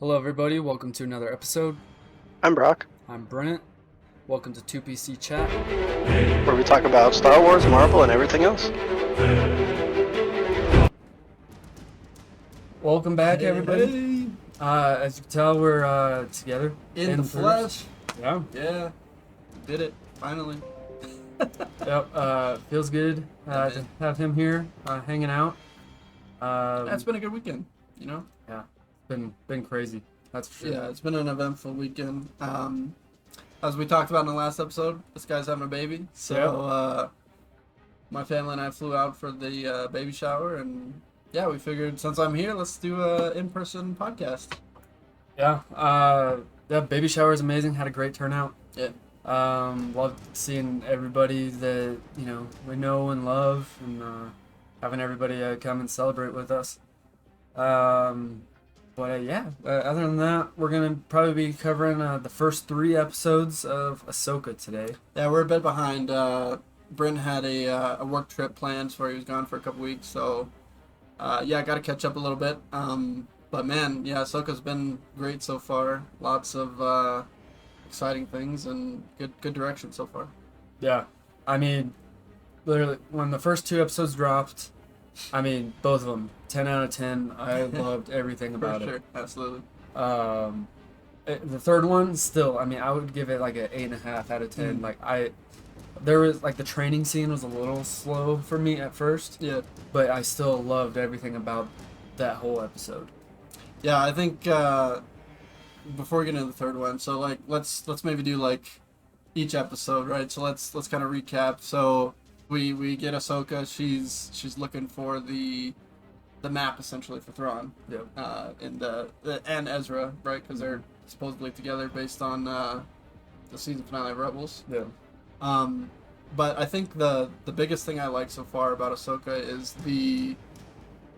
Hello, everybody. Welcome to another episode. I'm Brock, I'm Brent. Welcome to 2PC Chat. where we talk about Star Wars, Marvel, and everything else. Welcome back, everybody. As you can tell, we're together In the flesh. Yeah. Yeah. Did it. Finally. Yep. Feels good to have him here, hanging out. It's been a good weekend, you know? Yeah. It's been crazy. That's for sure. Yeah, it's been an eventful weekend. As we talked about in the last episode, this guy's having a baby. So, my family and I flew out for the baby shower, and yeah, we figured since I'm here, let's do a in-person podcast. Yeah. The baby shower is amazing. Had a great turnout. Yeah. Loved seeing everybody that we know and love, and having everybody come and celebrate with us. Other than that, we're gonna probably be covering the first 3 episodes of Ahsoka today. Yeah, we're a bit behind. Bryn had a work trip planned, so he was gone for a couple weeks. So, got to catch up a little bit. But man, yeah, Ahsoka's been great so far. Lots of exciting things and good direction so far. Yeah, I mean, literally when the first 2 episodes dropped, I mean both of them 10 out of 10. I loved everything about For sure. it. Absolutely. The third one still, I mean, I would give it like an 8.5 out of 10. There was like the training scene was a little slow for me at first. Yeah. But I still loved everything about that whole episode. Yeah, I think before we get into the third one, so like let's maybe do like each episode, right? So let's kind of recap. So we get Ahsoka. She's looking for the map essentially for Thrawn. Yeah. And Ezra, right? Because they're supposedly together based on the season finale of Rebels. Yeah. But I think the biggest thing I like so far about Ahsoka is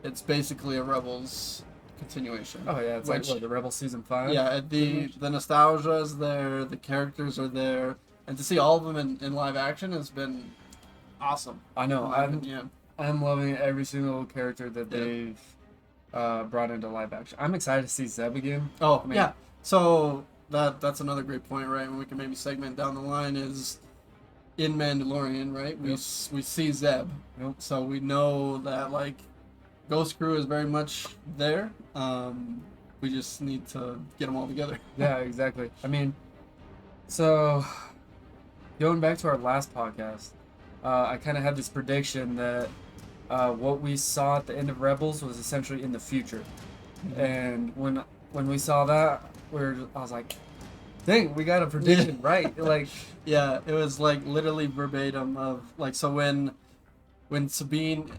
it's basically a Rebels continuation. Oh yeah, it's like the Rebel season 5. Yeah, the nostalgia is there, the characters are there, and to see all of them in live action has been awesome. I know. Yeah. I'm loving every single character that they've brought into live action. I'm excited to see Zeb again. Oh, I mean, yeah. So that's another great point, right? And we can maybe segment down the line is in Mandalorian, right? We see Zeb. Yep. So we know that like Ghost Crew is very much there. We just need to get them all together. Yeah, exactly. I mean, so going back to our last podcast, I kind of had this prediction that what we saw at the end of Rebels was essentially in the future. Mm-hmm. And when we saw that, I was like, dang, we got a prediction right. Like, yeah, it was like literally verbatim of like, so when Sabine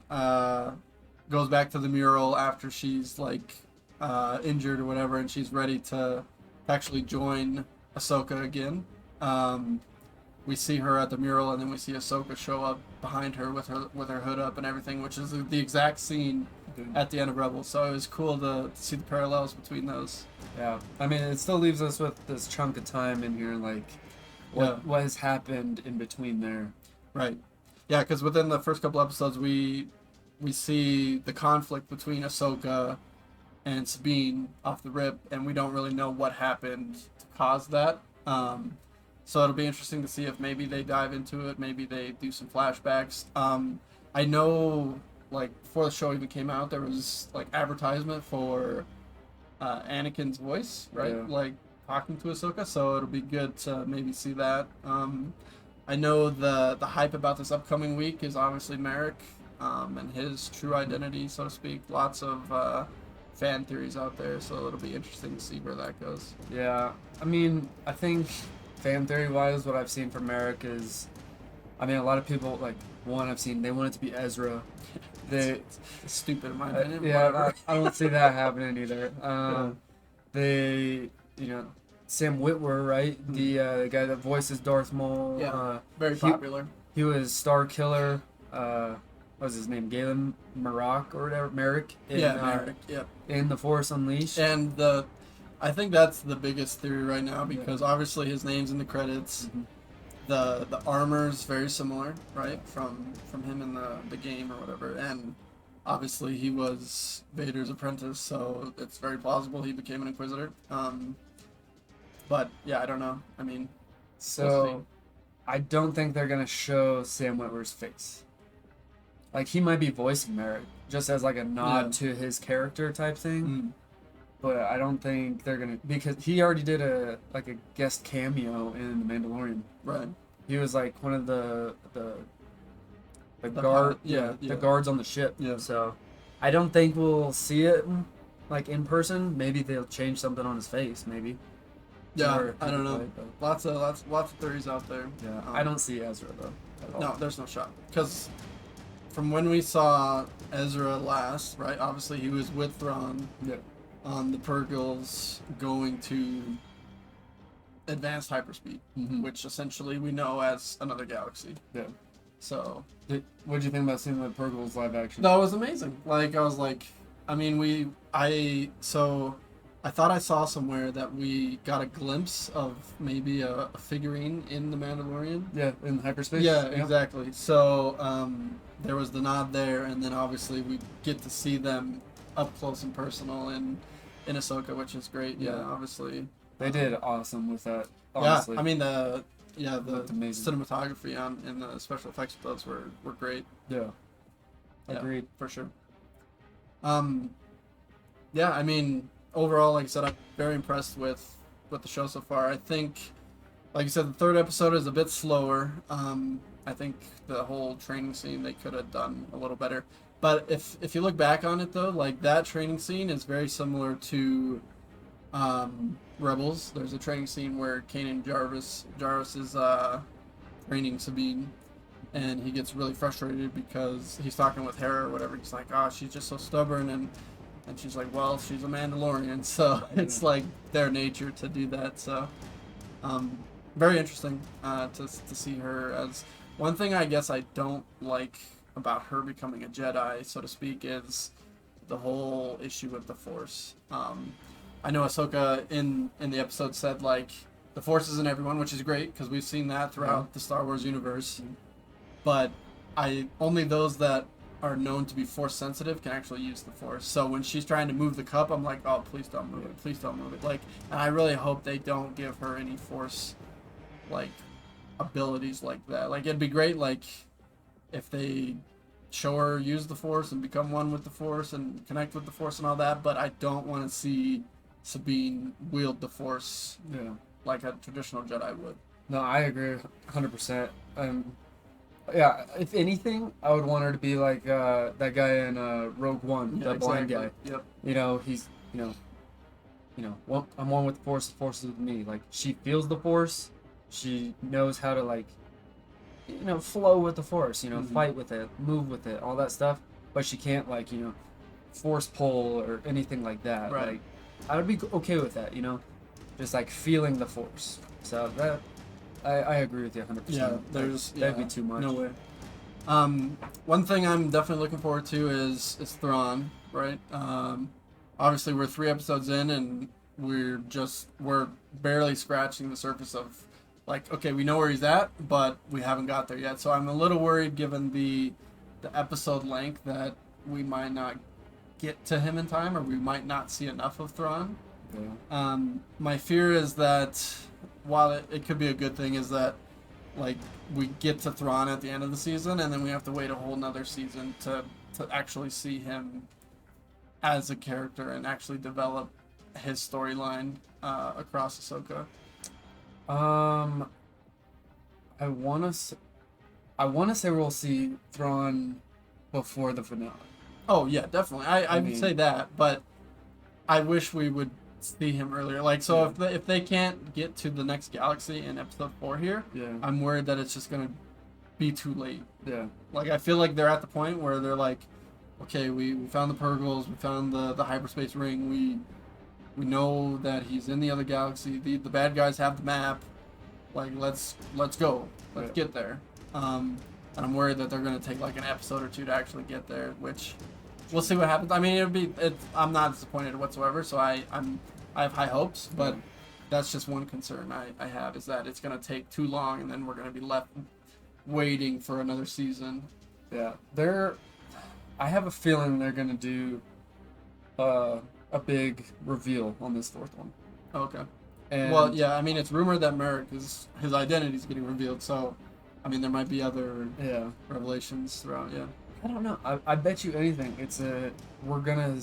goes back to the mural after she's like injured or whatever, and she's ready to actually join Ahsoka again. We see her at the mural, and then we see Ahsoka show up behind her with her hood up and everything, which is the exact scene at the end of Rebels. So it was cool to see the parallels between those. Yeah, I mean, it still leaves us with this chunk of time in here, like what has happened in between there. Right. Yeah, because within the first couple episodes, we see the conflict between Ahsoka and Sabine off the rip, and we don't really know what happened to cause that. So it'll be interesting to see if maybe they dive into it, maybe they do some flashbacks. I know, like, before the show even came out, there was, like, advertisement for Anakin's voice, right? Yeah. Like, talking to Ahsoka, so it'll be good to maybe see that. I know the hype about this upcoming week is obviously Merrick and his true identity, so to speak. Lots of fan theories out there, so it'll be interesting to see where that goes. Yeah, I mean, I think fan theory wise, what I've seen from Merrick is, I mean, a lot of people they want it to be Ezra. It's stupid in my opinion. Yeah, I don't see that happening either. Sam Witwer, right? The guy that voices Darth Maul. Yeah, very popular. He was Star Killer. What was his name? Galen Marek or whatever. Merrick. Merrick. Yeah. In The Force Unleashed. And I think that's the biggest theory right now because obviously his name's in the credits. Mm-hmm. The armor's very similar, right, from him in the game or whatever, and obviously he was Vader's apprentice, so it's very plausible he became an Inquisitor. But yeah, I don't know. I mean, So, I don't think they're gonna show Sam Witwer's face. Like, he might be voicing Merrick, just as like a nod to his character type thing. But I don't think they're gonna, because he already did a guest cameo in The Mandalorian. Right. He was like one of the The guard, pilot, the guards on the ship. Yeah. So, I don't think we'll see it like in person. Maybe they'll change something on his face. Maybe. Yeah, Or I don't know. play, but- Lots of theories out there. Yeah, I don't see Ezra though. At all. No, there's no shot. Because from when we saw Ezra last, right? Obviously, he was with Thrawn Yeah. on the Purgles going to advanced hyperspeed, which essentially we know as another galaxy. Yeah. So What did you think about seeing the Purgles live action? that was amazing. Like I was like, I mean, I thought I saw somewhere that we got a glimpse of maybe a figurine in The Mandalorian. Yeah, in hyperspace. Yeah, exactly. So there was the nod there, and then obviously we get to see them up close and personal in Ahsoka, which is great. Yeah, Yeah. obviously. They did awesome with that. Honestly. Yeah, I mean the Looked amazing. cinematography and the special effects of those were great. Yeah. Yeah, Agreed. for sure. Yeah, I mean, overall, like I said, I'm very impressed with the show so far. I think, like you said, the third episode is a bit slower. I think the whole training scene they could have done a little better. But if you look back on it though, like that training scene is very similar to Rebels. There's a training scene where Kanan Jarvis is training Sabine, and he gets really frustrated because he's talking with Hera or whatever. He's like, "Oh, she's just so stubborn," and she's like, "Well, she's a Mandalorian," so it's like their nature to do that. So, very interesting to see her as one thing. I guess I don't like about her becoming a Jedi, so to speak, is the whole issue with the Force. I know Ahsoka in the episode said like the Force isn't everyone, which is great because we've seen that throughout the Star Wars universe. But only those that are known to be Force sensitive can actually use the Force. So when she's trying to move the cup, I'm like, oh, please don't move it, please don't move it. Like, and I really hope they don't give her any Force like abilities like that. Like, it'd be great like if they show her use the Force and become one with the Force and connect with the Force and all that, but I don't want to see Sabine wield the Force like a traditional Jedi would. No, I agree 100%. Yeah, if anything, I would want her to be like that guy in Rogue One, the blind guy. Yep. You know, he's I'm one with the Force is with me. Like, she feels the Force, she knows how to like flow with the Force, fight with it, move with it, all that stuff, but she can't like force pull or anything like that. Right. Like, I would be okay with that, just like feeling the Force. So that I agree with you 100%. Yeah, that'd be too much. No way. One thing I'm definitely looking forward to is Thrawn, right? Obviously we're 3 episodes in and we're barely scratching the surface of like, okay, we know where he's at, but we haven't got there yet. So I'm a little worried given the episode length that we might not get to him in time, or we might not see enough of Thrawn. Yeah. My fear is that while it could be a good thing, is that like we get to Thrawn at the end of the season and then we have to wait a whole nother season to actually see him as a character and actually develop his storyline across Ahsoka. I wanna say we'll see Thrawn before the finale. Oh yeah, definitely. I would mean, say that, but I wish we would see him earlier. Like, so if they can't get to the next galaxy in episode 4 here, I'm worried that it's just gonna be too late. Yeah. Like, I feel like they're at the point where they're like, okay, we found the Purgles, we found the hyperspace ring, we know that he's in the other galaxy. The bad guys have the map. Like, let's go. Let's get there. And I'm worried that they're gonna take like an episode or 2 to actually get there, which we'll see what happens. I mean, I'm not disappointed whatsoever, so I have high hopes, but that's just one concern I have, is that it's gonna take too long and then we're gonna be left waiting for another season. Yeah. I have a feeling they're gonna do a big reveal on this fourth one. Okay. And Well, yeah, I mean, it's rumored that Merrick is his identity is getting revealed, so I mean, there might be other yeah, revelations throughout. Yeah. I don't know. I bet you anything. We're gonna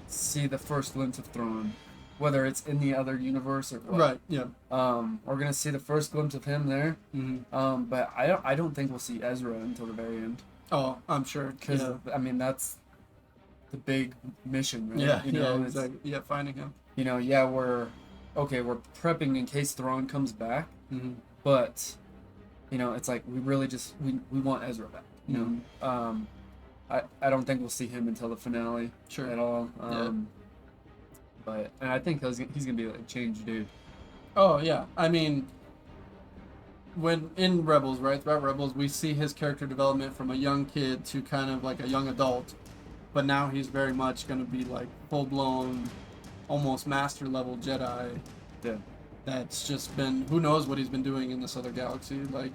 see the first glimpse of Thrawn, whether it's in the other universe or what. Right. Yeah. We're gonna see the first glimpse of him there. Mm-hmm. But I don't think we'll see Ezra until the very end. Oh, I'm sure. Because Yeah. I mean that's the big mission, right? Yeah. You know, yeah. it's, Exactly. Yeah. Finding him. you know, yeah, we're prepping in case Thrawn comes back, Mm-hmm. but you know, it's like we really just we want Ezra back. You know, I don't think we'll see him until the finale Sure. at all. Yeah. But and I think he's gonna be like a changed dude. Oh yeah. I mean, when in Rebels, right? Throughout Rebels, we see his character development from a young kid to kind of like a young adult, but now he's very much going to be like full blown, almost master level Jedi. Yeah. That's just been, who knows what he's been doing in this other galaxy. Like,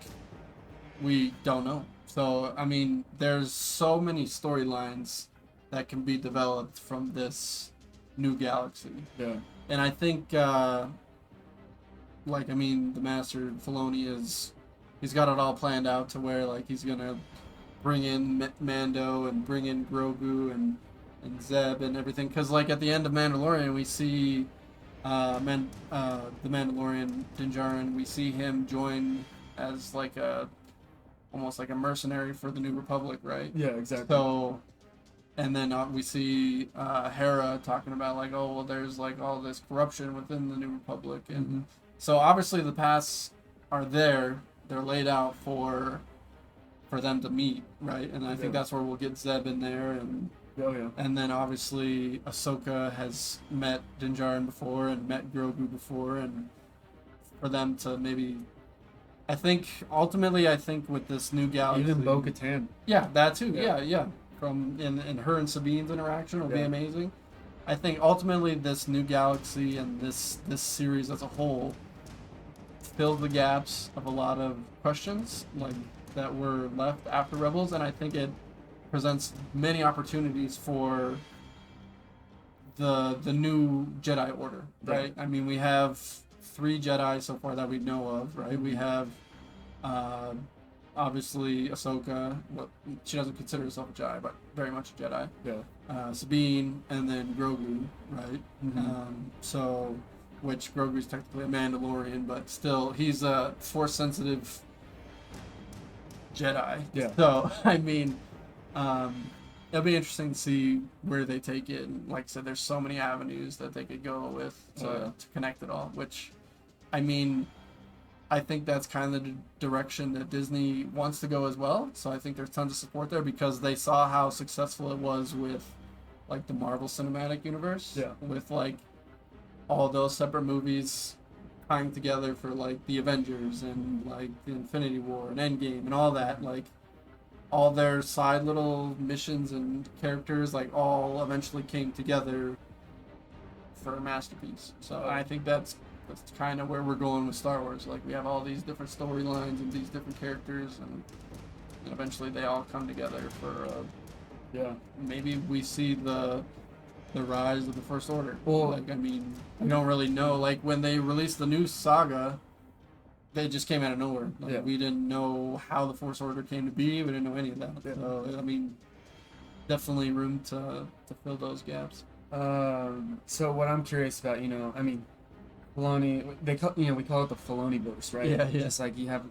we don't know. So I mean, there's so many storylines that can be developed from this new galaxy. Yeah. And I think, like, I mean, the master Filoni he's got it all planned out to where, like, he's gonna bring in Mando and bring in Grogu and Zeb and everything. Because, like, at the end of Mandalorian, we see the Mandalorian Din Djarin, we see him join as, like, almost like a mercenary for the New Republic, right? Yeah, exactly. So, and then we see Hera talking about like, oh well, there's like all this corruption within the New Republic, and so obviously the paths are there; they're laid out for them to meet, right? And I think that's where we'll get Zeb in there, and and then obviously Ahsoka has met Din Djarin before and met Grogu before, and for them to maybe. I think ultimately, with this new galaxy, Even Bo-Katan. Yeah, that too. Yeah. From in her and Sabine's interaction will be amazing. I think ultimately this new galaxy and this series as a whole filled the gaps of a lot of questions like that were left after Rebels, and I think it presents many opportunities for the new Jedi Order. Right? I mean, we have 3 Jedi so far that we know of. Right? We have. Obviously, Ahsoka, she doesn't consider herself a Jedi, but very much a Jedi. Yeah. Sabine, and then Grogu, right? So, which Grogu's technically a Mandalorian, but still, he's a Force-sensitive Jedi. Yeah. So, I mean, it'll be interesting to see where they take it. And like I said, there's so many avenues that they could go with to connect it all, which, I mean... I think that's kind of the direction that Disney wants to go as well. So I think there's tons of support there because they saw how successful it was with, like, the Marvel Cinematic Universe. Yeah. With, like, all those separate movies tying together for, like, the Avengers and, like, the Infinity War and Endgame and all that. Like, all their side little missions and characters, like, all eventually came together for a masterpiece. So I think that's kind of where we're going with Star Wars. Like, we have all these different storylines and these different characters, and eventually they all come together for maybe we see the rise of the First Order. Well, like, I mean, we don't really know. Like, when they released the new saga, they just came out of nowhere. Like, we didn't know how the First Order came to be. We didn't know any of that. So, I mean, definitely room to fill those gaps. So what I'm curious about, I mean, Filoni, we call it the Filoniverse, right? Yeah. Just like you have,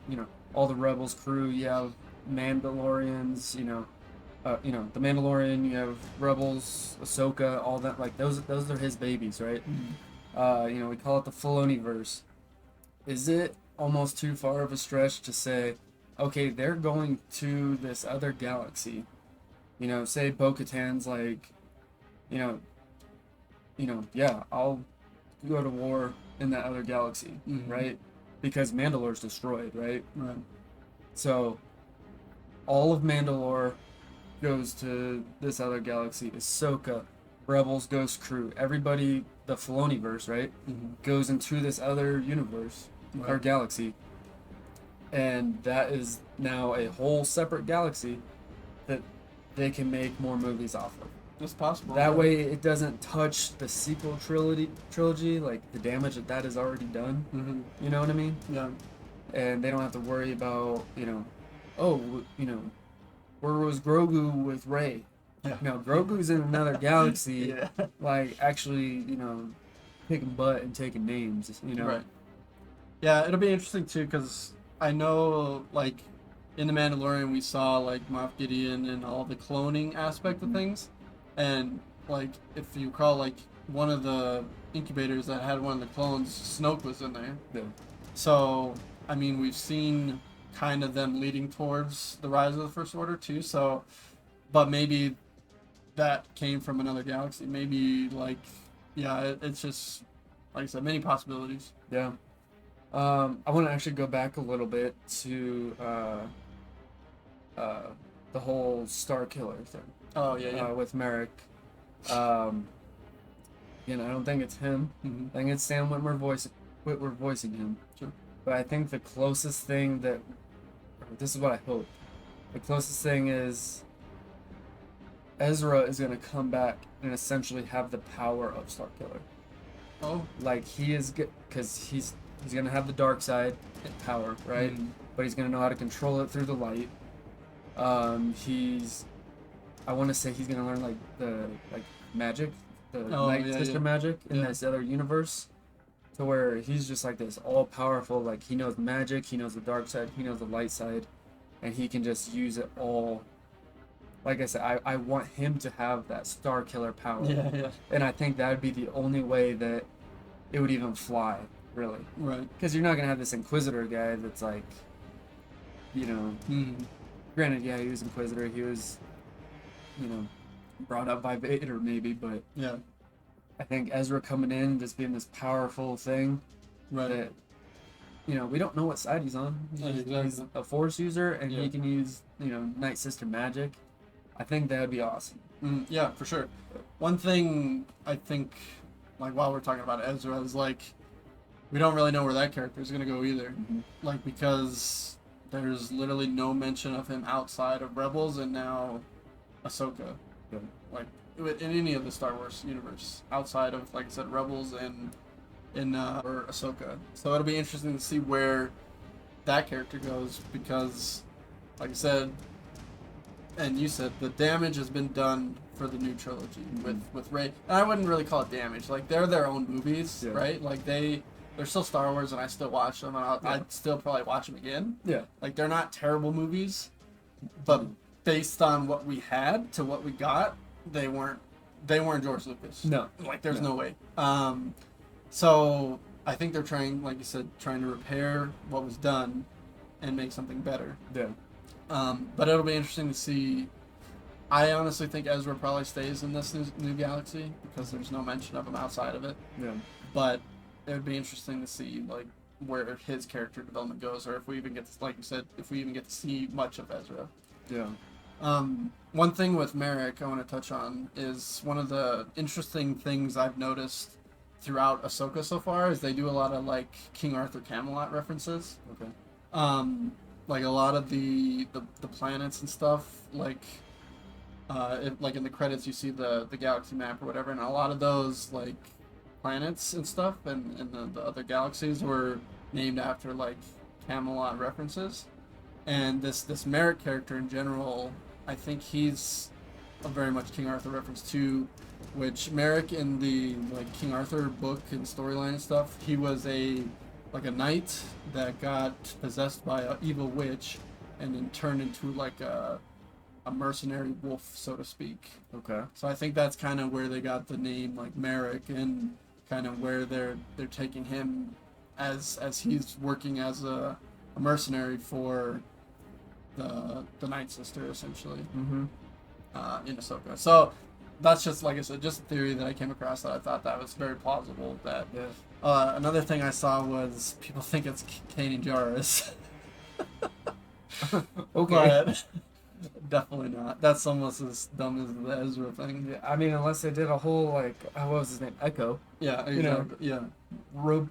all the Rebels crew, you have Mandalorians, the Mandalorian, you have Rebels, Ahsoka, all that. Like those are his babies, right? We call it the Filoniverse. Is it almost too far of a stretch to say, okay, they're going to this other galaxy? Say Bo-Katan's like, I'll go to war in that other galaxy, right? Because Mandalore's destroyed, right? Right. So all of Mandalore goes to this other galaxy. Ahsoka, Rebels, Ghost Crew, everybody, the Filoniverse, right? Goes into this other universe or galaxy. And that is now a whole separate galaxy that they can make more movies off of. It's possible. That way, it doesn't touch the sequel trilogy, like the damage that is already done. Mm-hmm. You know what I mean? Yeah. And they don't have to worry about, where was Grogu with Rey? Yeah. No, Grogu's in another galaxy, Yeah. like actually, kicking butt and taking names, Right. Yeah, it'll be interesting too, because I know, like, in The Mandalorian, we saw, like, Moff Gideon and all the cloning aspect of things. And, like, if you recall, like, one of the incubators that had one of the clones, Snoke was in there. Yeah. So, I mean, we've seen kind of them leading towards the rise of the First Order, too. So, but maybe that came from another galaxy. Maybe, like, yeah, it's just, like I said, many possibilities. Yeah. I want to actually go back a little bit to the whole Star Killer thing. Oh, yeah. With Merrick. I don't think it's him. Mm-hmm. I think it's Sam Witwer voicing him. Sure. But I think the closest thing this is what I hope. The closest thing is Ezra is going to come back and essentially have the power of Star Killer. Oh. Like he is, because he's going to have the dark side power, right? Mm-hmm. But he's going to know how to control it through the light. I want to say he's going to learn like the magic, the Night Sister magic in this other universe, to where he's just like this all powerful, like he knows magic, he knows the dark side, he knows the light side, and he can just use it all. Like I said, I want him to have that Star Killer power. Yeah. And I think that would be the only way that it would even fly, really. Right. Because you're not going to have this Inquisitor guy that's like, granted, yeah, he was Inquisitor, he was, brought up by Vader maybe, but Yeah. I think Ezra coming in, just being this powerful thing, Right. that, we don't know what side he's on. He's a Force user, and he can use, Night Sister magic. I think that would be awesome. Yeah, for sure. One thing I think, like, while we're talking about Ezra, is like, we don't really know where that character is going to go either. Mm-hmm. Like, because there's literally no mention of him outside of Rebels and now Ahsoka. Yeah. Like, in any of the Star Wars universe, outside of, like I said, Rebels and or Ahsoka. So it'll be interesting to see where that character goes, because, like I said, and you said, the damage has been done for the new trilogy with Rey. And I wouldn't really call it damage. Like, they're their own movies, right? Like, they're still Star Wars, and I still watch them, and I'd still probably watch them again. Yeah. Like, they're not terrible movies, but based on what we had to what we got, they weren't George Lucas. No. Like, there's no way. So I think they're trying, like you said, trying to repair what was done and make something better. Yeah. But it'll be interesting to see. I honestly think Ezra probably stays in this new galaxy, because there's no mention of him outside of it. Yeah. But it would be interesting to see, like, where his character development goes, or if we even get to, like you said, if we even get to see much of Ezra. Yeah. One thing with Merrick I want to touch on is one of the interesting things I've noticed throughout Ahsoka so far is they do a lot of, like, King Arthur Camelot references. Okay. Like a lot of the planets and stuff, like like in the credits you see the galaxy map or whatever, and a lot of those, like, planets and stuff and the other galaxies were named after, like, Camelot references. And this Merrick character in general, I think he's a very much King Arthur reference too, which Merrick in the, like, King Arthur book and storyline and stuff, he was a knight that got possessed by an evil witch and then turned into, like, a mercenary wolf, so to speak. Okay. So I think that's kind of where they got the name, like, Merrick, and kind of where they're taking him as he's working as a mercenary for the Night Sister, essentially. Mm-hmm. In Ahsoka. So that's just, like I said, just a theory that I came across that I thought that was very plausible. That another thing I saw was people think it's Kanan Jarrus. Okay. But definitely not. That's almost as dumb as the Ezra thing. Yeah, I mean, unless they did a whole, like, what was his name? Echo. Yeah, exactly.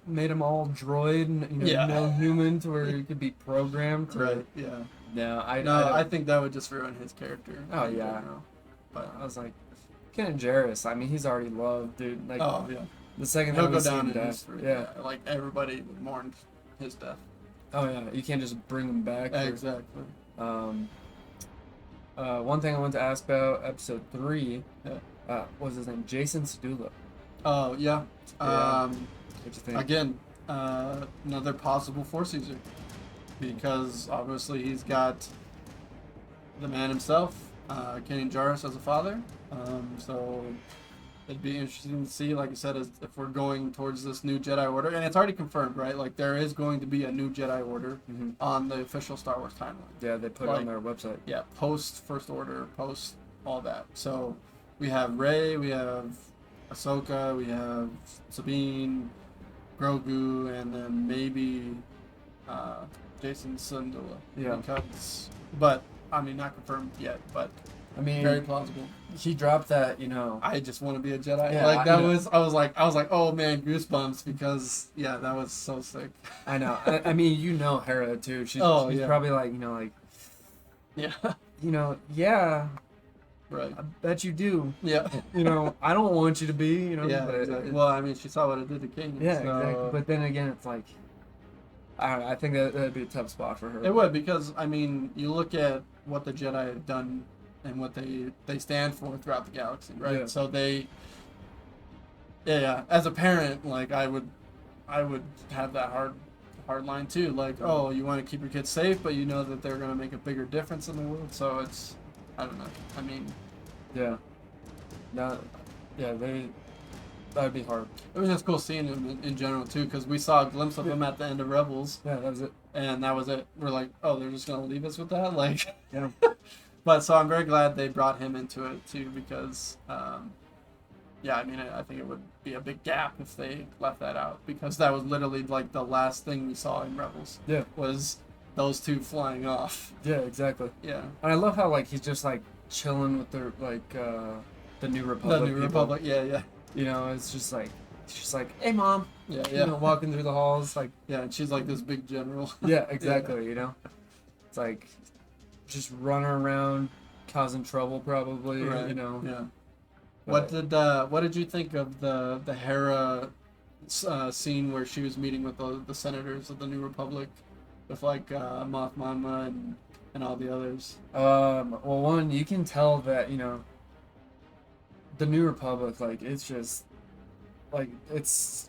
Made him all droid and, no human, to where he could be programmed to, Right, yeah. No, I I think that would just ruin his character. Oh, in yeah. general. But I was like, Ken Jarrus. I mean, he's already loved, dude. Like, oh yeah, the second he'll that we go see down him in die. history. Yeah. Like everybody mourned his death. Oh yeah. You can't just bring him back. Exactly. One thing I wanted to ask about episode 3. Yeah. What was his name? Jason Sedula. Oh yeah. Yeah. What'd you think? Again, another possible Force user, because obviously he's got the man himself, Kanan Jarrus, as a father. So it'd be interesting to see, like I said, if we're going towards this new Jedi Order, and it's already confirmed, right? Like there is going to be a new Jedi Order on the official Star Wars timeline. Yeah, they put it on their website. Yeah, post First Order, post all that. So we have Rey, we have Ahsoka, we have Sabine, Grogu, and then maybe Jason Sundula. Yeah. But I mean, not confirmed yet, but I mean, very plausible. he dropped that, I just want to be a Jedi. Yeah, like I was like, oh man, goosebumps, because yeah, that was so sick. I know. I mean, Hera too. She's Yeah. probably like, Yeah. Yeah, Right. I bet you do. Yeah. I don't want you to be, Yeah. but Exactly. Well, I mean, she saw what it did to Kanan. yeah, so... exactly. But then again, it's like, I don't know. I think that'd be a tough spot for her. It would, because I mean, you look at what the Jedi have done and what they stand for throughout the galaxy, right? Yeah. So yeah. As a parent, like I would have that hard line too. Like, oh, you want to keep your kids safe, but you know that they're going to make a bigger difference in the world. So it's, I don't know. I mean, Yeah. No. Yeah, that'd be hard. it was just cool seeing him in general too, because we saw a glimpse of him at the end of Rebels, Yeah, that was it. and that was it. We're like, oh, they're just going to leave us with that, like. Yeah. But so I'm very glad they brought him into it too, because, yeah, I mean, I think it would be a big gap if they left that out, because that was literally like the last thing we saw in Rebels. Yeah. Was those two flying off. Yeah, exactly. Yeah. And I love how like he's just like chilling with the the New Republic. The New people. Republic. Yeah. It's just like hey mom. Yeah. Walking through the halls like. Yeah, and she's like this big general. Yeah, exactly. It's like just running around causing trouble probably. Right. Yeah. What did you think of the Hera scene where she was meeting with the senators of the New Republic, with like Moth Mama and all the others? Well, one, you can tell that the New Republic, like it's just like its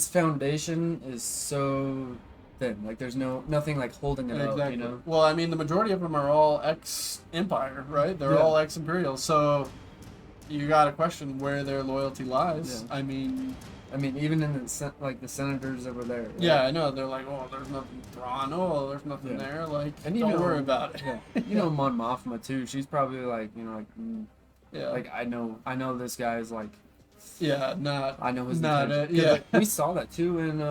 foundation is so thin. Like there's nothing like holding it up. Well, I mean, the majority of them are all ex-Empire, right? They're all ex-Imperial, so you gotta question where their loyalty lies. Yeah. I mean, even in the senators over there. Right? yeah, I know. They're like, oh, there's nothing drawn. Oh, there's nothing there. Like, and don't worry about it. Yeah. Mon Mothma too. She's probably like, Yeah. like I know this guy is like. Yeah, I know his not intentions. it. Yeah. Like, we saw that too in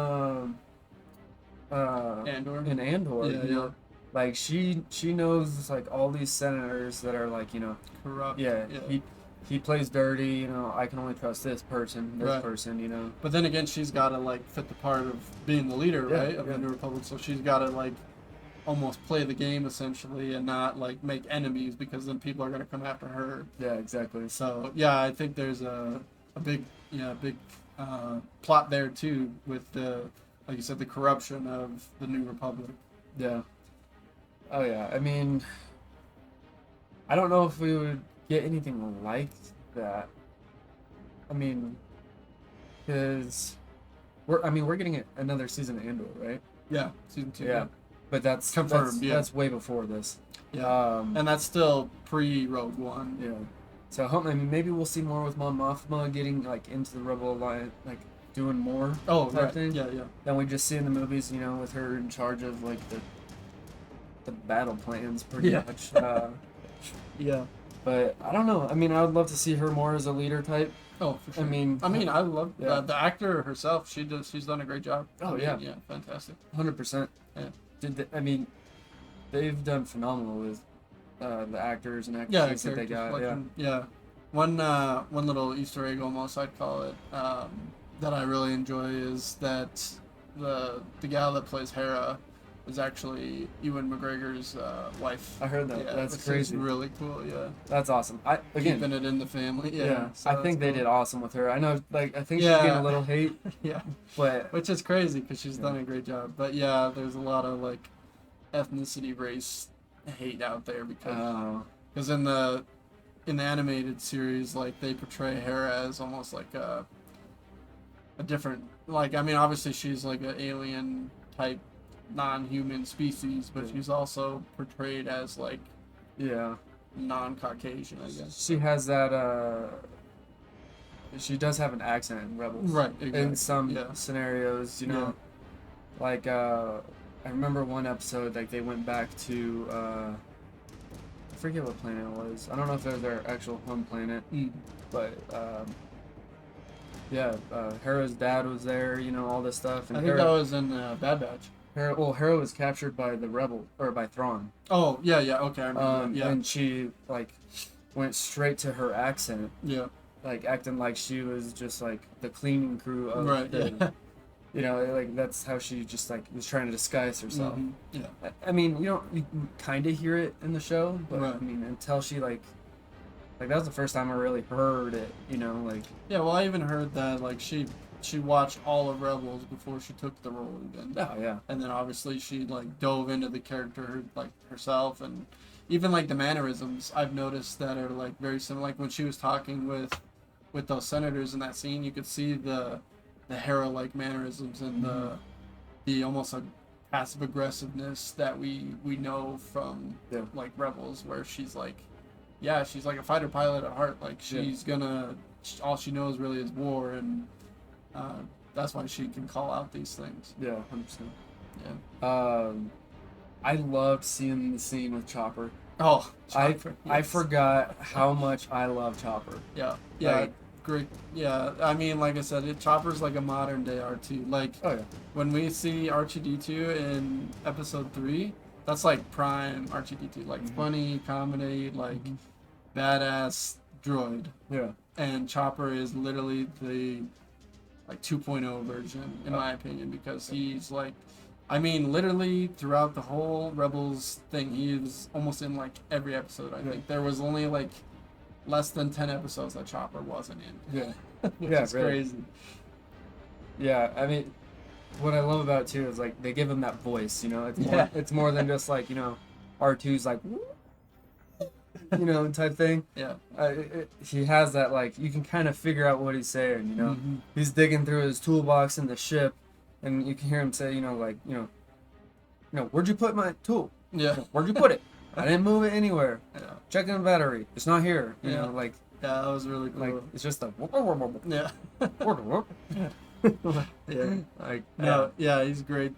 Andor. In Andor. Yeah. Like she knows like all these senators that are like Corrupt. Yeah. He plays dirty. I can only trust this person. This Right. person. But then again, she's got to like fit the part of being the leader, right, of the New Republic. So she's got to like almost play the game essentially, and not like make enemies, because then people are gonna come after her. Yeah, exactly. So yeah, I think there's a big plot there too, with like you said, the corruption of the New Republic. Yeah. Oh yeah. I mean, I don't know if we would get anything like that. I mean, because we're getting another season of Andor, right? Yeah, season 2. Yeah. But that's confirmed. That's way before this. Yeah. And that's still pre-Rogue One. Yeah. So maybe we'll see more with Mon Mothma getting like into the Rebel Alliance, like doing more. Oh, type right. thing. Yeah. Than we just see in the movies, with her in charge of like the battle plans, pretty much. Yeah. But I don't know. I mean, I would love to see her more as a leader type. Oh, for sure. I mean, I love the actor herself. She's done a great job. Oh, yeah, fantastic. 100%. Yeah. They've done phenomenal with the actors and actresses that they got. Yeah. One little Easter egg, almost I'd call it, that I really enjoy is that the gal that plays Hera, is actually Ewan McGregor's wife. I heard that. Yeah, That's which is crazy. really cool. Yeah, That's awesome. keeping it in the family. Yeah, so I that's think they cool. did awesome with her. I know, like, I think she's Yeah. getting a little hate, Yeah, but which is crazy because she's Yeah. done a great job. But yeah, there's a lot of like ethnicity, race hate out there because in the animated series, like they portray Hera as almost like a different, like, I mean, obviously she's like an alien type non-human species, but Yeah. she's also portrayed as like yeah, non-Caucasian, I guess. she has that. She does have an accent in Rebels, Right, exactly. in some Yeah. scenarios, you know. Like, I remember one episode, like, they went back to, I forget what planet it was. I don't know if it was their actual home planet, but, yeah, Hera's dad was there, you know, all this stuff. And I think that was in Bad Batch. Hera was captured by the by Thrawn. Oh, yeah, okay, I remember that. Yeah, And she, like, went straight to her accent, yeah, like, acting like she was just, like, the cleaning crew of right, the... yeah. You know, like, that's how she just, like, was trying to disguise herself. Mhm, yeah. I mean, you kind of hear it in the show, but, Right. I mean, until she, like, that was the first time I really heard it, you know, like... Yeah, well, I even heard that, like, she watched all of Rebels before she took the role again. Oh, yeah. And then obviously she like dove into the character like herself, and even like the mannerisms I've noticed that are like very similar. Like when she was talking with those senators in that scene, you could see the Hera like mannerisms and the almost like passive aggressiveness that we know from Yeah. like Rebels, where she's like, yeah, she's like a fighter pilot at heart. Like she's gonna, all she knows really is war, and that's why she can call out these things. Yeah, 100%. Yeah. I loved seeing the scene with Chopper. Oh, I Chopper, I yes. forgot how much I love Chopper. Yeah. Like- Great. Yeah. I mean, like I said, Chopper's like a modern day R2. Like Oh, yeah. when we see R2D2 in episode 3, that's like prime R2D2. Like funny, comedy, like badass droid. Yeah. And Chopper is literally the like 2.0 version in my opinion, because he's like, I mean, literally throughout the whole Rebels thing, he is almost in like every episode. I think there was only like less than 10 episodes that Chopper wasn't in. Yeah. Which Yeah, is really. crazy. Yeah, I mean, what I love about it too is like they give him that voice, you know. Yeah. It's more than just like, you know, R2's like, you know, type thing. Yeah. He has that, like, you can kind of figure out what he's saying, you know. Mhm. He's digging through his toolbox in the ship, and you can hear him say, you know, like, you know, where'd you put my tool? Yeah. Where'd you put it? I didn't move it anywhere. Yeah. Checking the battery. It's not here. You Yeah. know, like Yeah, that was really cool. like it's just a yeah. Yeah. like No, yeah, he's great.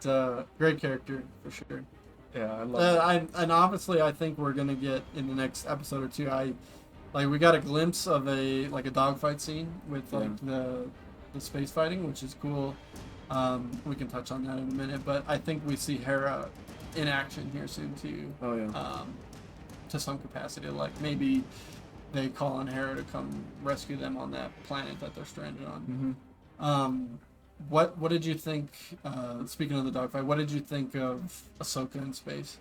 Great character for sure. yeah, I love it. And obviously, I think we're gonna get in the next episode or two. We got a glimpse of a dogfight scene with like the space fighting, which is cool. We can touch on that in a minute, but I think we see Hera in action here soon too. Oh yeah. To some capacity, like maybe they call on Hera to come rescue them on that planet that they're stranded on. What did you think? Speaking of the dogfight, what did you think of Ahsoka in space?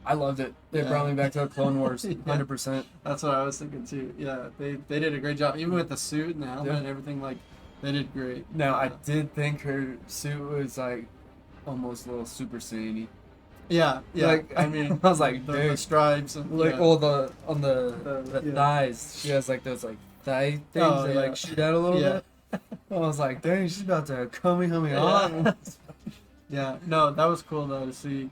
I loved it. It Yeah. brought me back to the Clone Wars, Yeah. 100%. That's what I was thinking too. Yeah, they did a great job, even with the suit and the helmet Yeah. and everything. Like they did great. Now I did think her suit was like almost a little Super Saiyan-y. Yeah, yeah. Like, I mean, I was like, the dude. stripes and Like yeah. all on the Yeah. thighs, she has like those like thigh things Oh, that yeah. like shoot out a little Yeah. bit. I was like, dang, she's about to come Yeah. on. Yeah, no, that was cool though to see.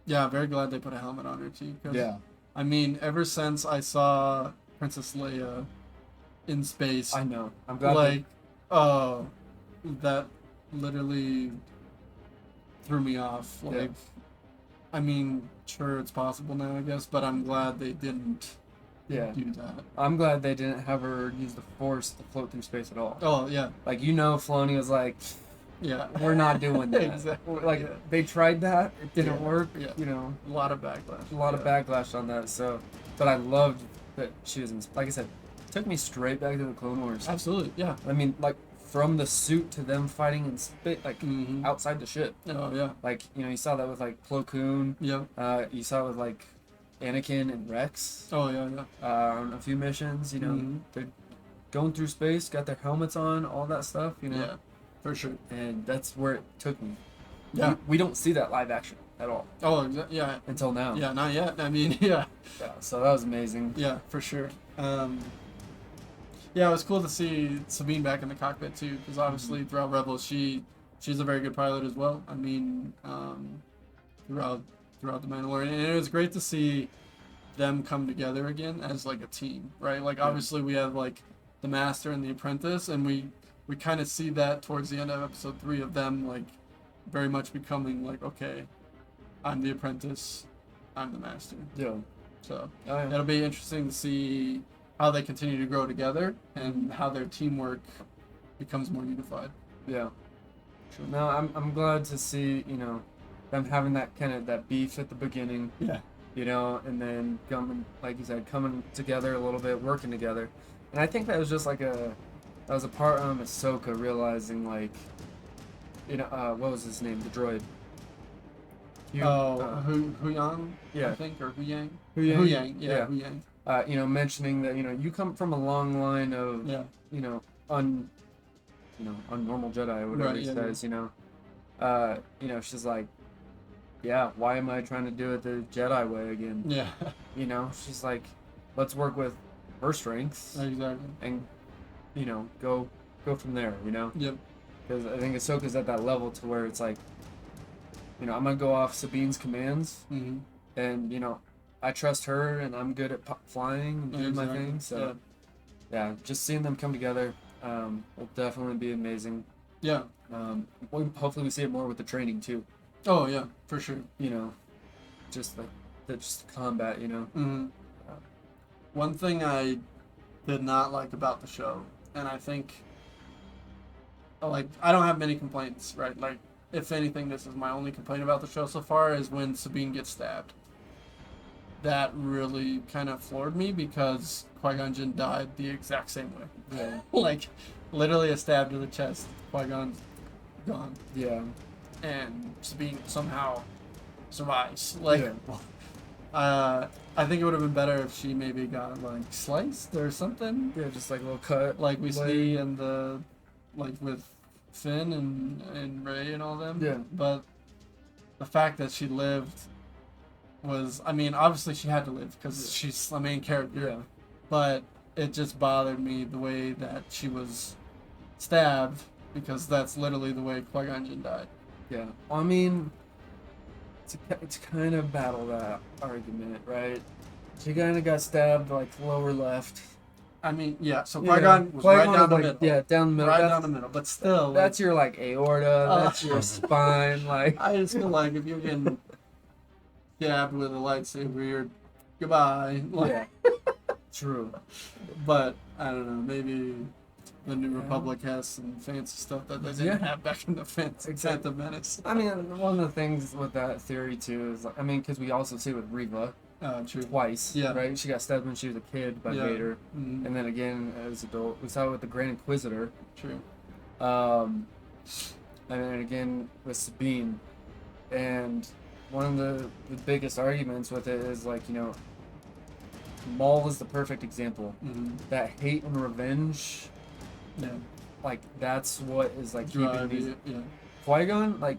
Yeah, very glad they put a helmet on her too. 'Cause, Yeah. I mean, ever since I saw Princess Leia in space, I know. I'm glad. like, oh, that literally threw me off. Like, Yeah. I mean, sure, it's possible now, I guess, but I'm glad they didn't yeah. do that. I'm glad they didn't have her use the Force to float through space at all. Oh yeah, Like, you know, Filoni was like, yeah. we're not doing that. Exactly, Like, yeah. they tried that. It didn't Yeah, work. yeah. You know, A lot of backlash. a lot of Yeah. backlash on that. So, but I loved that she was in. Like I said, it took me straight back to the Clone Wars. Absolutely, yeah. I mean, like from the suit to them fighting in like outside the ship. Oh yeah. Like, you know, you saw that with like Plo Koon. Yep. You saw it with like Anakin and Rex. Oh yeah, yeah. On a few missions, you know, they're going through space, got their helmets on, all that stuff, you know. Yeah, for sure. And that's where it took me. Yeah. We don't see that live action at all. Oh yeah. Until now. Yeah, not yet. I mean, yeah. Yeah. So that was amazing. Yeah, for sure. Yeah, it was cool to see Sabine back in the cockpit too, because obviously throughout Rebels, she's a very good pilot as well. I mean, throughout the Mandalorian, and it was great to see them come together again as like a team, right? Like obviously we have like the Master and the Apprentice, and we kind of see that towards the end of Episode 3 of them like very much becoming like, okay, I'm the Apprentice, I'm the Master. Yeah. So it'll be interesting to see how they continue to grow together and how their teamwork becomes more unified. Yeah. Sure. No, I'm glad to see, you know, them having that kind of that beef at the beginning. Yeah. You know, and then coming, like you said, coming together a little bit, working together. And I think that was just like that was a part of Ahsoka realizing, like, you know, what was his name? The droid. Huyang, yeah. I think, or Huyang. Huyang. Yeah, Huyang. You know, mentioning that, you know, you come from a long line of, you know, unnormal Jedi, or whatever he says, you know, she's like, yeah, why am I trying to do it the Jedi way again? Yeah. You know, she's like, let's work with her strengths. Exactly. And, you know, go from there, you know? Yep. Because I think Ahsoka's at that level to where it's like, you know, I'm going to go off Sabine's commands. Mm-hmm. And, you know, I trust her and I'm good at flying and doing my thing. So, yeah, just seeing them come together will definitely be amazing. Yeah. Hopefully we see it more with the training, too. Oh, yeah, for sure. You know, just the combat, you know. Mm-hmm. One thing I did not like about the show, and I think, like, I don't have many complaints, right? Like, if anything, this is my only complaint about the show so far, is when Sabine gets stabbed. That really kind of floored me because Qui-Gon Jinn died the exact same way. Yeah. Like, literally a stab to the chest. Qui-Gon's gone. Yeah. And Sabine somehow survives. Like, I think it would have been better if she maybe got like sliced or something. Yeah, just like a little cut, like we see in the, like with Finn and Rey and all them. Yeah. But the fact that she lived was, I mean, obviously she had to live because she's the main character. Yeah. But it just bothered me the way that she was stabbed, because that's literally the way Qui-Gon Jinn died. Yeah, I mean, it's kind of battle that argument, right? She kind of got stabbed like lower left. I mean, yeah. So Qui-Gon was right down the middle. Yeah, down the middle. Right down the middle. But still, that's your like aorta. That's your spine. Like, I just feel like if you're getting stabbed with a lightsaber, you're goodbye. Like, yeah. True. But I don't know. Maybe the New Republic has some fancy stuff that they didn't have back in the Phantom Menace. I mean, one of the things with that theory too is, like, I mean, because we also see with Reva true. twice, Yeah. right? She got stabbed when she was a kid by Vader, and then again as an adult. We saw it with the Grand Inquisitor. True. And then again with Sabine, and one of the biggest arguments with it is, like, you know, Maul is the perfect example. That hate and revenge. Yeah. Like, that's what is, like, keeping these... Yeah. Qui-Gon, like,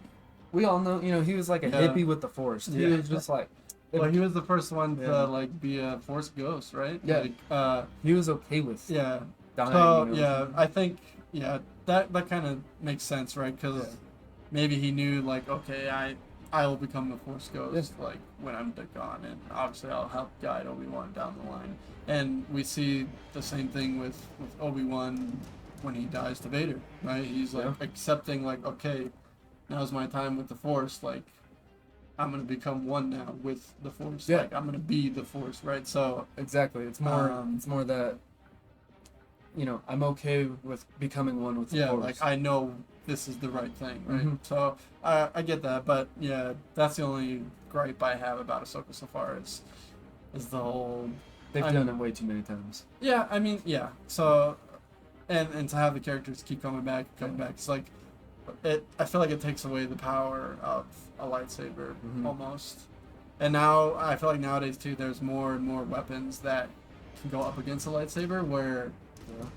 we all know, you know, he was like a hippie with the Force. He was just like... Well, he was the first one to, like, be a Force ghost, right? Yeah. Like, he was okay with dying. So, you know? I think, that kind of makes sense, right? Because maybe he knew, like, okay, I will become the Force ghost, like, when I'm gone, and obviously I'll help guide Obi-Wan down the line. And we see the same thing with Obi-Wan when he dies to Vader, right? He's like accepting, like, okay, now's my time with the Force, like, I'm gonna become one now with the Force. Like, I'm gonna be the Force, right? So exactly, it's more that, you know, I'm okay with becoming one with the Force. Like, I know this is the right thing, right? So I get that, but that's the only gripe I have about Ahsoka so far is the whole. They've done it way too many times. Yeah, I mean, so and to have the characters keep coming back, it's like I feel like it takes away the power of a lightsaber almost. And now I feel like nowadays too, there's more and more weapons that can go up against a lightsaber. Where,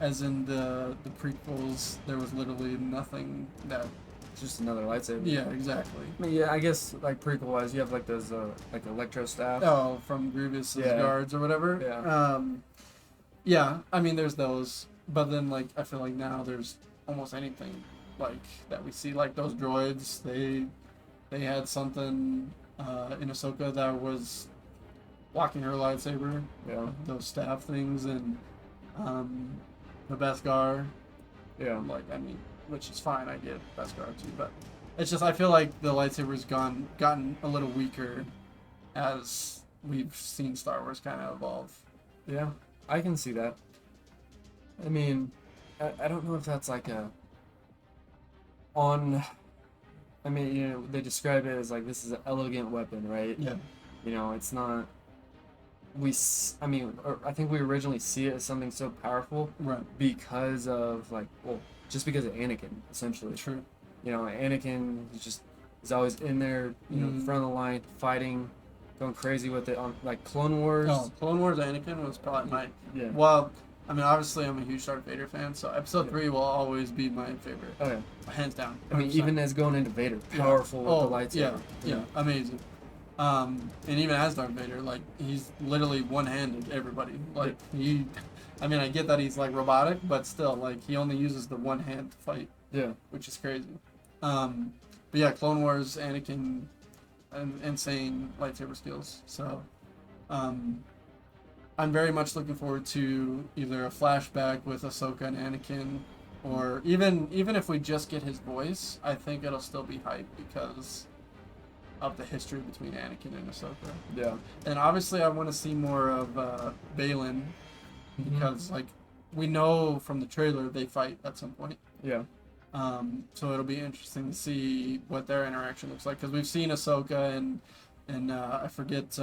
as in the prequels, there was literally nothing that. It's just another lightsaber. Yeah, exactly. I mean, yeah, I guess like prequel wise, you have like those like electro staff. Oh, from Grievous's guards or whatever. Yeah. Yeah. I mean, there's those, but then like I feel like now there's almost anything like that we see, like those droids. They had something in Ahsoka that was blocking her lightsaber. Yeah. Those staff things and the Beskar. Yeah. Like I mean, which is fine. I get Beskar too, but it's just I feel like the lightsaber's gotten a little weaker as we've seen Star Wars kind of evolve. Yeah, I can see that. I mean, I don't know if that's like I mean, you know, they describe it as like this is an elegant weapon, right? Yeah. You know, it's not. I mean, I think we originally see it as something so powerful, Right. because of like, well, just because of Anakin, essentially. True. You know, Anakin is always in there, you know, front of the line, fighting, going crazy with it on like Clone Wars. Oh, Clone Wars Anakin was probably my. Yeah. Well, I mean, obviously, I'm a huge Darth Vader fan, so Episode 3 will always be my favorite. Oh yeah. Hands down. I mean, 100%. even as going into Vader, powerful with the lightsaber. Yeah, amazing. And even as Darth Vader, like he's literally one-handed everybody. Like I mean, I get that he's like robotic, but still, like he only uses the one hand to fight. Yeah. Which is crazy. But yeah, Clone Wars, Anakin, insane lightsaber skills. So, I'm very much looking forward to either a flashback with Ahsoka and Anakin, or even if we just get his voice, I think it'll still be hype because of the history between Anakin and Ahsoka. Yeah. And obviously, I want to see more of Balin because, like, we know from the trailer they fight at some point. Yeah. So it'll be interesting to see what their interaction looks like because we've seen Ahsoka and I forget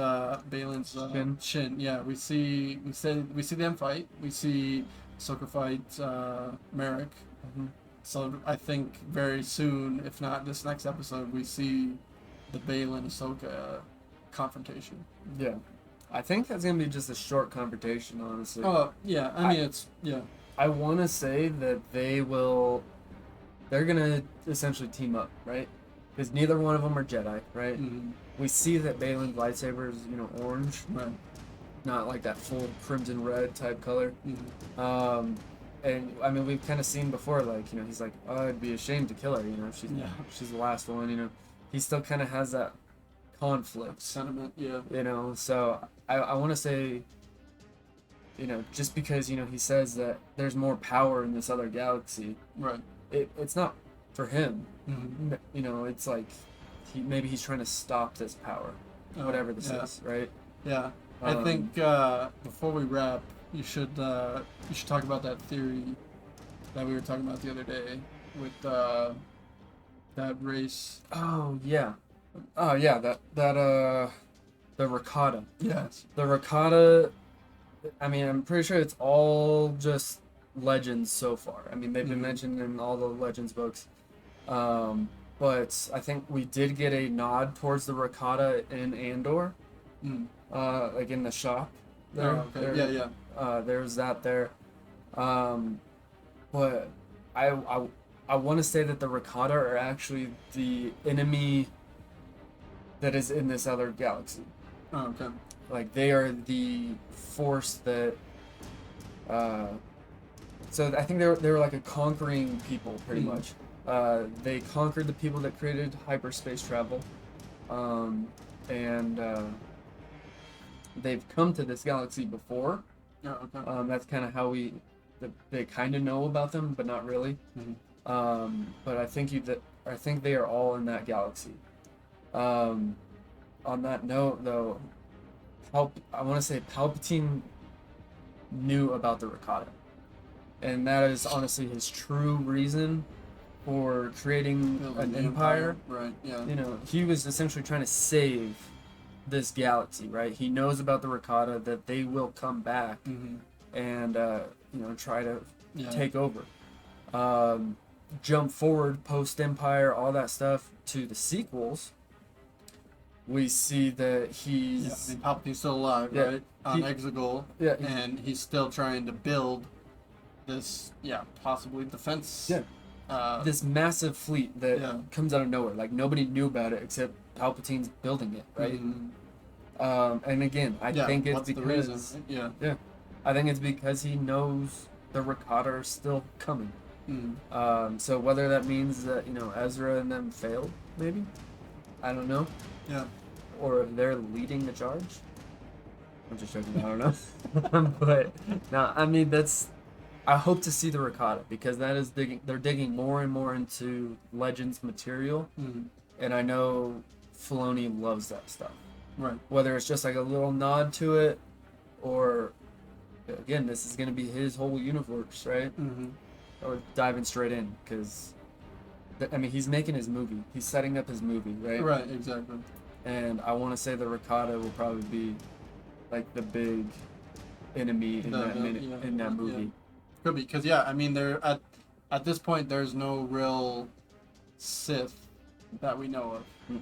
Balin's Shin. Yeah, we see them fight. We see Ahsoka fight Merrick. So I think very soon, if not this next episode, we see the Balin Ahsoka confrontation. Yeah. I think that's gonna be just a short confrontation, honestly. Oh yeah, I mean I want to say that they're gonna essentially team up, right? Because neither one of them are Jedi, right? Mm-hmm. We see that Balin's lightsaber is, you know, orange, Right. not like that full crimson red type color. Mm-hmm. And I mean, we've kind of seen before, like, you know, he's like, oh, I'd be ashamed to kill her, you know, she's the last one, you know. He still kind of has that conflict Sentiment, yeah. you know. So I want to say, you know, just because, you know, he says that there's more power in this other galaxy, Right. It's not for him. Mm-hmm. You know, it's like maybe he's trying to stop this power, whatever this is, right? Yeah. I think before we wrap, you should talk about that theory that we were talking about the other day with that race. Oh yeah, that the Rakata. Yes. The Rakata. I mean, I'm pretty sure it's all just legends so far. I mean, they've been mentioned in all the Legends books. But I think we did get a nod towards the Rakata in Andor. Like in the shop. There. Oh, okay. Yeah. There's that there. But I want to say that the Rakata are actually the enemy that is in this other galaxy. Oh, okay. Like, they are the force that so I think they were like a conquering people, pretty much. They conquered the people that created hyperspace travel, and they've come to this galaxy before. Oh, okay. That's kind of how they kind of know about them, but not really. But I think they are all in that galaxy. On that note, though, I want to say Palpatine knew about the Rakata, and that is honestly his true reason for creating an empire. Right. Yeah. You know, he was essentially trying to save this galaxy, right? He knows about the Rakata, that they will come back and you know, try to take over. Jump forward post Empire, all that stuff to the sequels. We see that he's Palpatine's still alive, right? On Exegol, and he's still trying to build this, possibly defense. This massive fleet that comes out of nowhere. Like, nobody knew about it except Palpatine's building it, right? And again, I think it's because I think it's because he knows the Rakata are still coming. So whether that means that Ezra and them failed, maybe, I don't know. Or if they're leading the charge. I'm just joking. I don't know. But no, I mean I hope to see the Rakata because that is they're digging more and more into Legends material, and I know Filoni loves that stuff. Right. Whether it's just like a little nod to it, or again, this is gonna be his whole universe, right? Or diving straight in because, I mean, he's making his movie. He's setting up his movie, right? Right. Exactly. And I want to say the Rakata will probably be like the big enemy in that movie. Yeah. Could be because I mean they're at this point there's no real Sith that we know of.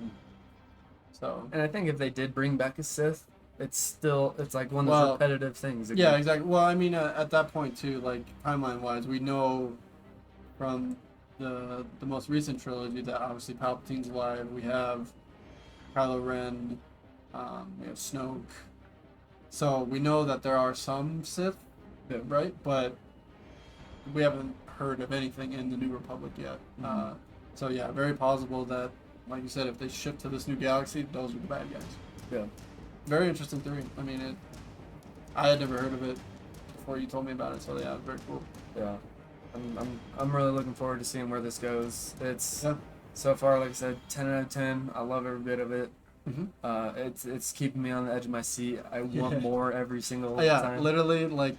So and I think if they did bring back a Sith, it's like one of those repetitive things. Again. Yeah, exactly. Well, I mean at that point too, like timeline wise, we know from the most recent trilogy that obviously Palpatine's alive. We have Kylo Ren, we have Snoke. So we know that there are some Sith, right? But we haven't heard of anything in the New Republic yet. So yeah, very possible that, like you said, if they shift to this new galaxy, those are the bad guys. Yeah. Very interesting theory. I mean, I had never heard of it before you told me about it. So yeah, very cool. Yeah. I'm really looking forward to seeing where this goes. It's so far, like I said, 10 out of 10. I love every bit of it. It's keeping me on the edge of my seat. I want more every single time. Yeah, literally, like,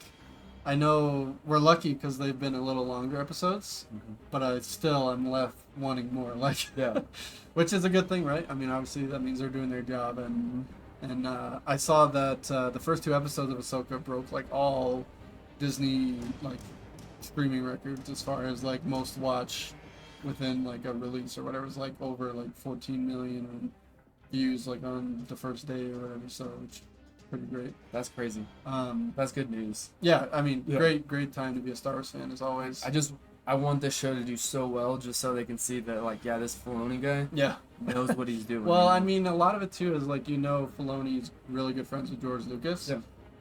I know we're lucky because they've been a little longer episodes, but I'm left wanting more. Like, which is a good thing, right? I mean, obviously that means they're doing their job, and I saw that the first 2 episodes of Ahsoka broke like all Disney like streaming records as far as like most watch within like a release or whatever. It's like over like 14 million views like on the first day or whatever. So it's pretty great. That's crazy. That's good news. Yeah, I mean, great time to be a Star Wars fan as always. I want this show to do so well just so they can see that like this Filoni guy knows what he's doing. Well, I mean, a lot of it too is like Filoni's really good friends with George Lucas.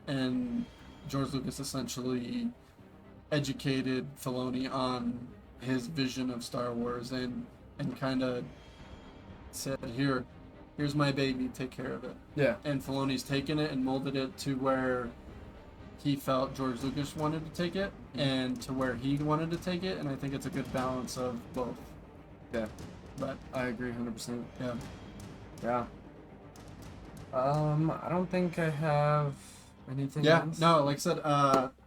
And George Lucas essentially educated Filoni on his vision of Star Wars and kind of said, here's my baby, take care of it. Yeah. And Filoni's taken it and molded it to where he felt George Lucas wanted to take it and to where he wanted to take it, and I think it's a good balance of both. Yeah. But I agree 100%. Yeah. Yeah. I don't think I have anything else. No, like I said,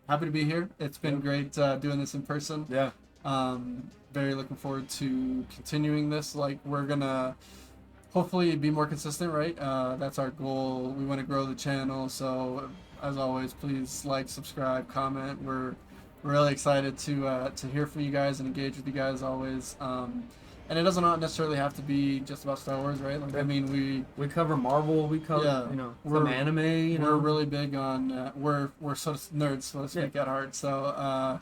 happy to be here. It's been great doing this in person. Yeah. Very looking forward to continuing this. Like, we're gonna hopefully be more consistent, right? That's our goal. We want to grow the channel, so as always, please like, subscribe, comment. We're really excited to hear from you guys and engage with you guys always. And it doesn't necessarily have to be just about Star Wars, right? Like, I mean, we cover Marvel, we cover some anime. We're really big on we're sort of nerds, so to speak, at heart. So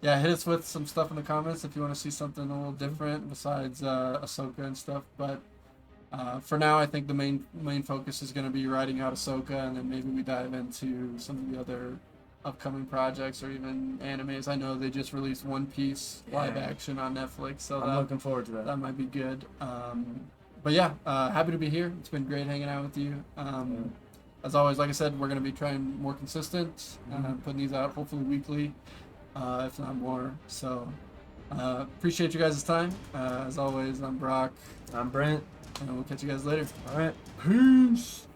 hit us with some stuff in the comments if you want to see something a little different besides Ahsoka and stuff. But for now, I think the main focus is going to be writing out Ahsoka, and then maybe we dive into some of the other upcoming projects or even animes. I know they just released One Piece live action on Netflix, so I'm looking forward to that. That might be good. But happy to be here. It's been great hanging out with you. As always, like I said, we're going to be trying more consistent, putting these out hopefully weekly, if not more. So appreciate you guys' time. As always, I'm Brock. I'm Brent. And we'll catch you guys later. All right. Peace.